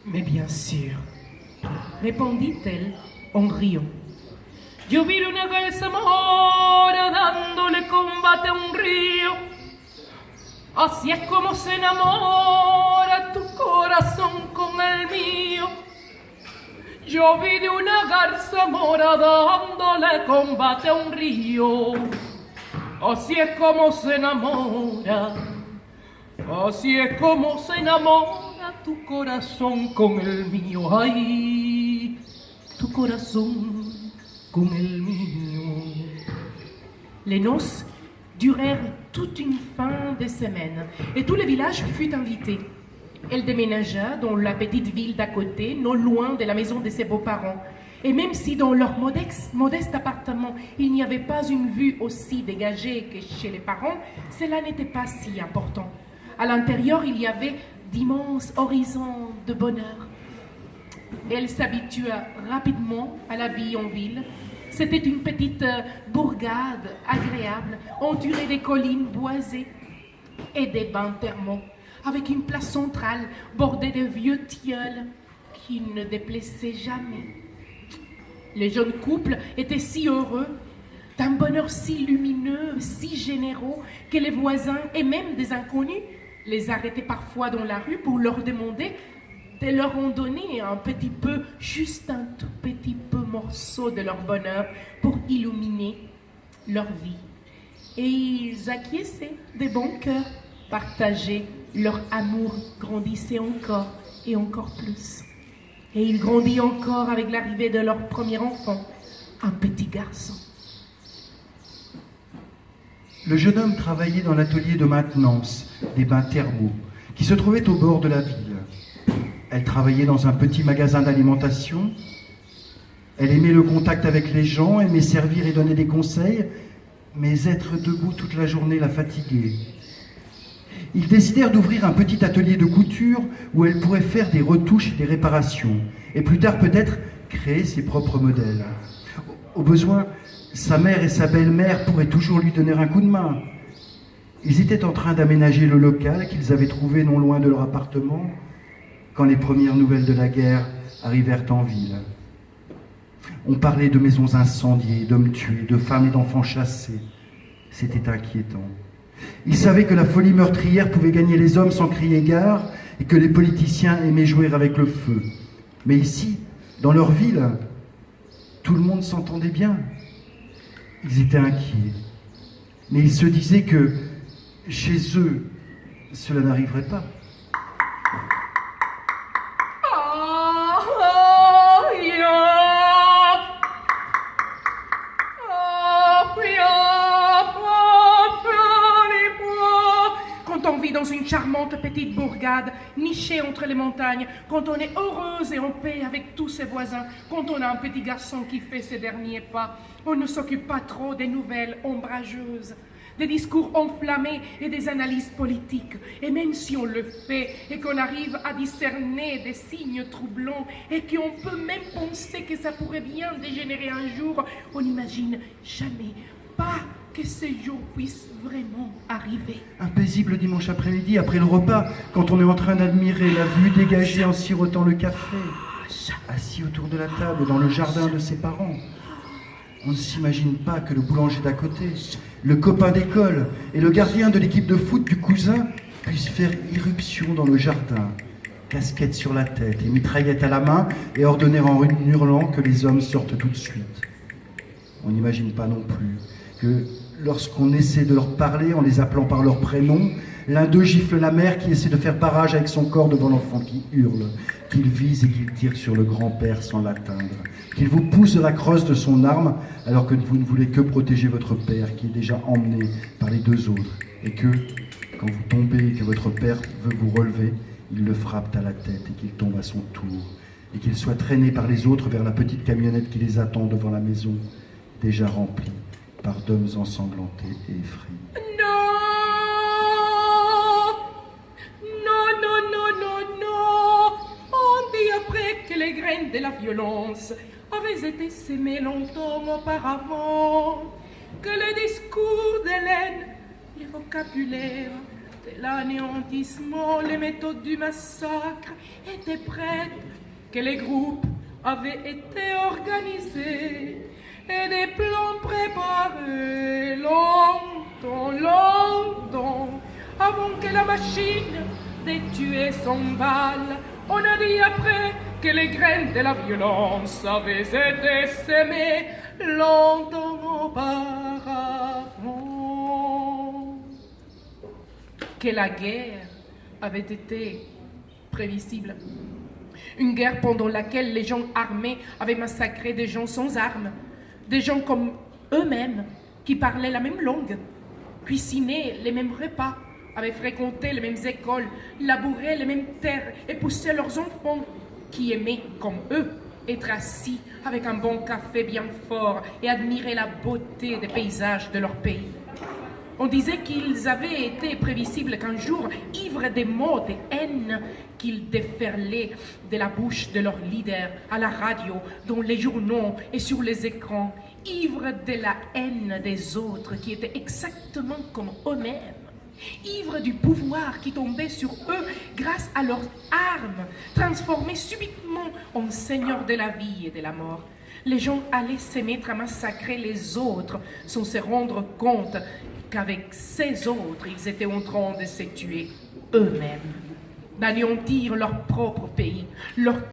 Mais bien sûr, répondit-elle en riant. Yo vi una calzamora dándole combate a un río. Así es como se enamora tu corazón con el mío. Yo vi de una garza mora dándole combate a un río. Así es como se enamora. Así es como se enamora tu corazón con el mío. Ay, tu corazón con el mío. Les noces durèrent toute une fin de semaine et tout le village fut invité. Elle déménagea dans la petite ville d'à côté, non loin de la maison de ses beaux-parents. Et même si dans leur modeste appartement, il n'y avait pas une vue aussi dégagée que chez les parents, cela n'était pas si important. À l'intérieur, il y avait d'immenses horizons de bonheur. Elle s'habitua rapidement à la vie en ville. C'était une petite bourgade agréable, entourée des collines boisées et des bains thermaux, avec une place centrale bordée de vieux tilleuls qui ne déplaisaient jamais. Les jeunes couples étaient si heureux, d'un bonheur si lumineux, si généreux, que les voisins et même des inconnus les arrêtaient parfois dans la rue pour leur demander de leur en donner un petit peu, juste un tout petit peu morceau de leur bonheur pour illuminer leur vie. Et ils acquiesçaient de bon cœur, partageaient leur amour, grandissait encore et encore plus. Et il grandit encore avec l'arrivée de leur premier enfant, un petit garçon. Le jeune homme travaillait dans l'atelier de maintenance des bains thermaux qui se trouvait au bord de la ville. Elle travaillait dans un petit magasin d'alimentation. Elle aimait le contact avec les gens, aimait servir et donner des conseils, mais être debout toute la journée la fatiguait. Ils décidèrent d'ouvrir un petit atelier de couture où elle pourrait faire des retouches et des réparations, et plus tard peut-être créer ses propres modèles. Au besoin, sa mère et sa belle-mère pourraient toujours lui donner un coup de main. Ils étaient en train d'aménager le local qu'ils avaient trouvé non loin de leur appartement quand les premières nouvelles de la guerre arrivèrent en ville. On parlait de maisons incendiées, d'hommes tués, de femmes et d'enfants chassés. C'était inquiétant. Ils savaient que la folie meurtrière pouvait gagner les hommes sans crier gare et que les politiciens aimaient jouer avec le feu. Mais ici, dans leur ville, tout le monde s'entendait bien. Ils étaient inquiets. Mais ils se disaient que chez eux, cela n'arriverait pas. Dans une charmante petite bourgade, nichée entre les montagnes, quand on est heureuse et en paix avec tous ses voisins, quand on a un petit garçon qui fait ses derniers pas, on ne s'occupe pas trop des nouvelles ombrageuses, des discours enflammés et des analyses politiques. Et même si on le fait et qu'on arrive à discerner des signes troublants et qu'on peut même penser que ça pourrait bien dégénérer un jour, on n'imagine jamais pas que ce jour puisse vraiment arriver. Un paisible dimanche après-midi, après le repas, quand on est en train d'admirer la vue dégagée en sirotant le café, assis autour de la table dans le jardin de ses parents. On ne s'imagine pas que le boulanger d'à côté, le copain d'école et le gardien de l'équipe de foot du cousin puissent faire irruption dans le jardin, casquette sur la tête et mitraillette à la main, et ordonner en hurlant que les hommes sortent tout de suite. On n'imagine pas non plus que lorsqu'on essaie de leur parler en les appelant par leur prénom, l'un d'eux gifle la mère qui essaie de faire barrage avec son corps devant l'enfant qui hurle, qu'il vise et qu'il tire sur le grand-père sans l'atteindre, qu'il vous pousse de la crosse de son arme alors que vous ne voulez que protéger votre père qui est déjà emmené par les deux autres, et que, quand vous tombez et que votre père veut vous relever, il le frappe à la tête et qu'il tombe à son tour, et qu'il soit traîné par les autres vers la petite camionnette qui les attend devant la maison, déjà remplie par d'hommes ensanglantés et effrayés. Non, non, non, non, non, non. On dit après que les graines de la violence avaient été sémées longtemps auparavant, que le discours d'Hélène, le vocabulaire de l'anéantissement, les méthodes du massacre étaient prêtes, que les groupes avaient été organisés et des plans préparés longtemps, longtemps avant que la machine des tués s'emballe. On a dit après que les graines de la violence avaient été sémées longtemps auparavant. Que la guerre avait été prévisible. Une guerre pendant laquelle les gens armés avaient massacré des gens sans armes, des gens comme eux-mêmes, qui parlaient la même langue, cuisinaient les mêmes repas, avaient fréquenté les mêmes écoles, labouré les mêmes terres, épousaient leurs enfants, qui aimaient, comme eux, être assis avec un bon café bien fort et admirer la beauté des paysages de leur pays. On disait qu'ils avaient été prévisibles qu'un jour, ivres des mots de haine qu'ils déferlaient de la bouche de leur leader à la radio, dans les journaux et sur les écrans, ivres de la haine des autres qui étaient exactement comme eux-mêmes, ivres du pouvoir qui tombait sur eux grâce à leurs armes, transformés subitement en seigneurs de la vie et de la mort. Les gens allaient se mettre à massacrer les autres sans se rendre compte qu'avec ces autres, ils étaient en train de se tuer eux-mêmes, d'anéantir leur propre pays, leur